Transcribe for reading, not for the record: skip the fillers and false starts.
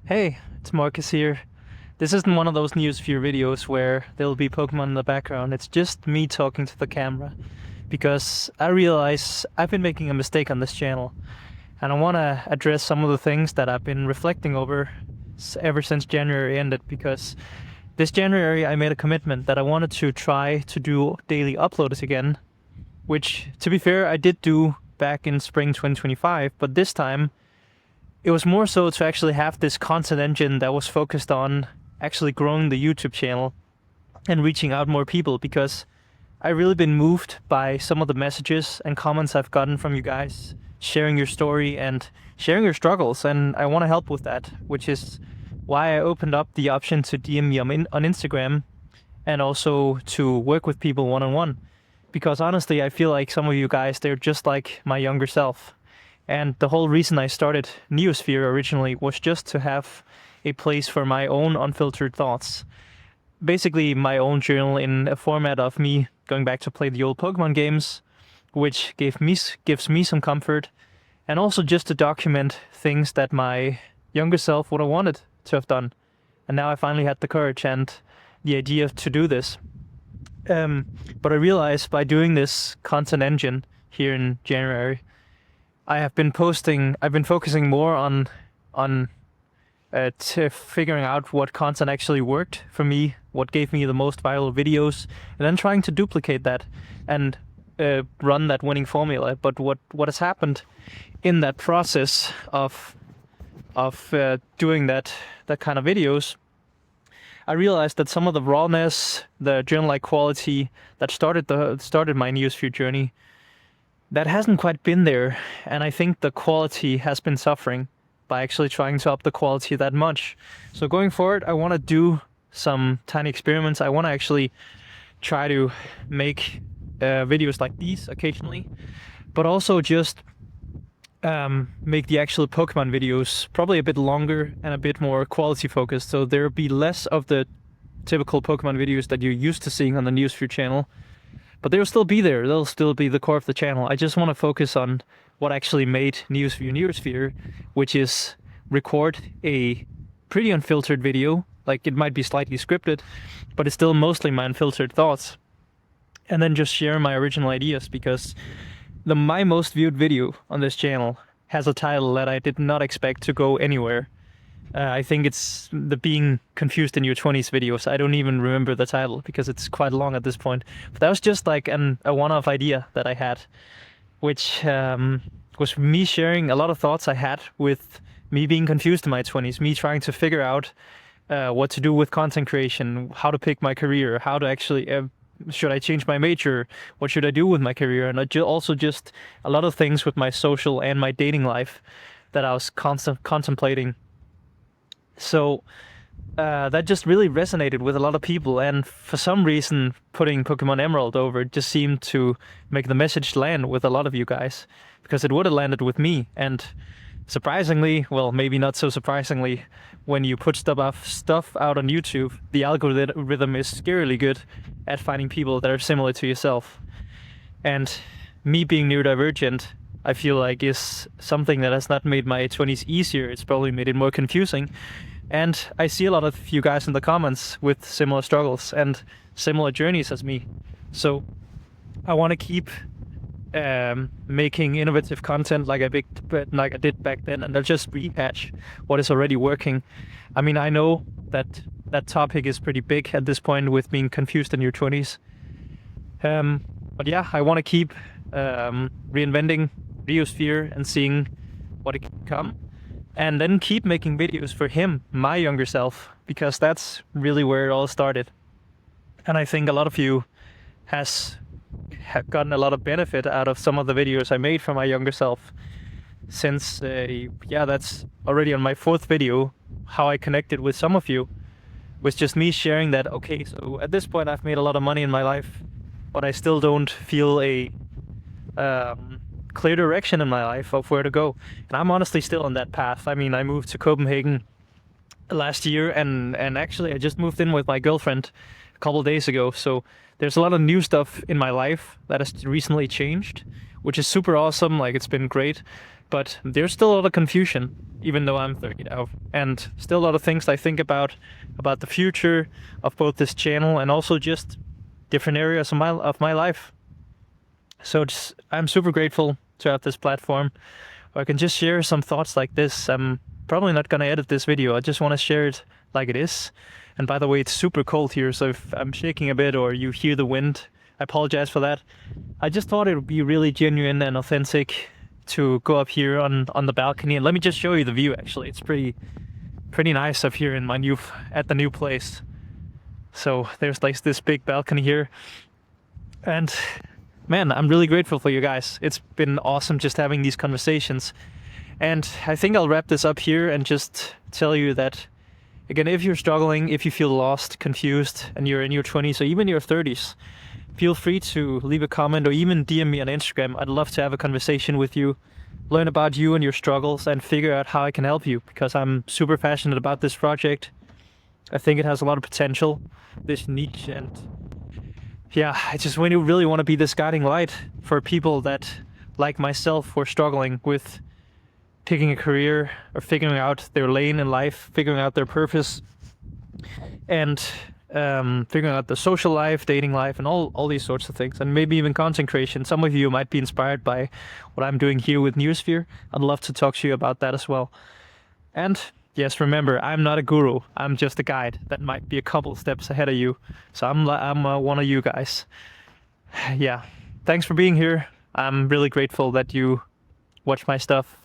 Hey, it's Marcus here. This isn't one of those newsview videos where there'll be Pokemon in the background. It's just me talking to the camera because I realize I've been making a mistake on this channel and I want to address some of the things that I've been reflecting over ever since January ended, because this January I made a commitment that I wanted to try to do daily uploads again, which, to be fair, I did do back in spring 2025, but this time it was more so to actually have this content engine that was focused on actually growing the YouTube channel and reaching out more people, because I've really been moved by some of the messages and comments I've gotten from you guys, sharing your story and sharing your struggles, and I want to help with that, which is why I opened up the option to DM me on Instagram and also to work with people one-on-one. Because honestly, I feel like some of you guys, they're just like my younger self. And the whole reason I started Neosphere originally was just to have a place for my own unfiltered thoughts. Basically, my own journal in a format of me going back to play the old Pokemon games, which gives me some comfort, and also just to document things that my younger self would have wanted to have done. And now I finally had the courage and the idea to do this. But I realized by doing this content engine here in January, I've been focusing more on figuring out what content actually worked for me, what gave me the most viral videos, and then trying to duplicate that and run that winning formula. But what has happened in that process of doing that kind of videos, I realized that some of the rawness, the journal-like quality that started my newsfeed journey, that hasn't quite been there, and I think the quality has been suffering by actually trying to up the quality that much. So going forward, I want to do some tiny experiments. I want to actually try to make videos like these occasionally, but also just make the actual Pokemon videos probably a bit longer and a bit more quality focused, so there'll be less of the typical Pokemon videos that you're used to seeing on the Newsfeed channel. But they'll still be there. They'll still be the core of the channel. I just want to focus on what actually made Neosphere, which is record a pretty unfiltered video. Like, it might be slightly scripted, but it's still mostly my unfiltered thoughts. And then just share my original ideas, because my most viewed video on this channel has a title that I did not expect to go anywhere. I think it's the being confused in your 20s videos. I don't even remember the title because it's quite long at this point. But that was just like a one-off idea that I had, which was me sharing a lot of thoughts I had with me being confused in my 20s, me trying to figure out what to do with content creation, how to pick my career, how to actually, should I change my major, what should I do with my career, and also just a lot of things with my social and my dating life that I was contemplating. So that just really resonated with a lot of people, and for some reason putting Pokemon Emerald over just seemed to make the message land with a lot of you guys, because it would have landed with me. And surprisingly, well, maybe not so surprisingly, when you put stuff out on YouTube, the algorithm is scarily good at finding people that are similar to yourself. And me being neurodivergent, I feel like, is something that has not made my 20s easier. It's probably made it more confusing. And I see a lot of you guys in the comments with similar struggles and similar journeys as me. So I want to keep making innovative content like I did back then, and I'll just repatch what is already working. I mean, I know that that topic is pretty big at this point with being confused in your 20s. But yeah, I want to keep reinventing Neosphere and seeing what it can become, and then keep making videos for him, my younger self, because that's really where it all started. And I think a lot of you have gotten a lot of benefit out of some of the videos I made for my younger self, since that's already on my 4th video, how I connected with some of you, was just me sharing that, okay, so at this point I've made a lot of money in my life, but I still don't feel a clear direction in my life of where to go. And I'm honestly still on that path. I mean, I moved to Copenhagen last year, and actually I just moved in with my girlfriend a couple of days ago. So there's a lot of new stuff in my life that has recently changed, which is super awesome. Like, it's been great. but there's still a lot of confusion, even though I'm 30 now, and still a lot of things I think about the future of both this channel and also just different areas of my life. So I'm super grateful to have this platform where I can just share some thoughts like this. I'm probably not gonna edit this video. I just want to share it like it is. And by the way, it's super cold here, so if I'm shaking a bit or you hear the wind, I apologize for that. I just thought it would be really genuine and authentic to go up here on the balcony, and let me just show you the view. Actually, it's pretty nice up here in my at the new place. So there's like this big balcony here, and man, I'm really grateful for you guys. It's been awesome just having these conversations, and I think I'll wrap this up here and just tell you that, again, if you're struggling, if you feel lost, confused, and you're in your 20s or even your 30s, feel free to leave a comment or even DM me on Instagram. I'd love to have a conversation with you, learn about you and your struggles, and figure out how I can help you, because I'm super passionate about this project. I think it has a lot of potential, this niche, and yeah, I just really want to be this guiding light for people that, like myself, who are struggling with picking a career or figuring out their lane in life, figuring out their purpose, and figuring out the social life, dating life, and all these sorts of things, and maybe even content creation. Some of you might be inspired by what I'm doing here with Newsphere. I'd love to talk to you about that as well. And yes, remember, I'm not a guru. I'm just a guide that might be a couple steps ahead of you. So I'm one of you guys. Yeah, thanks for being here. I'm really grateful that you watch my stuff.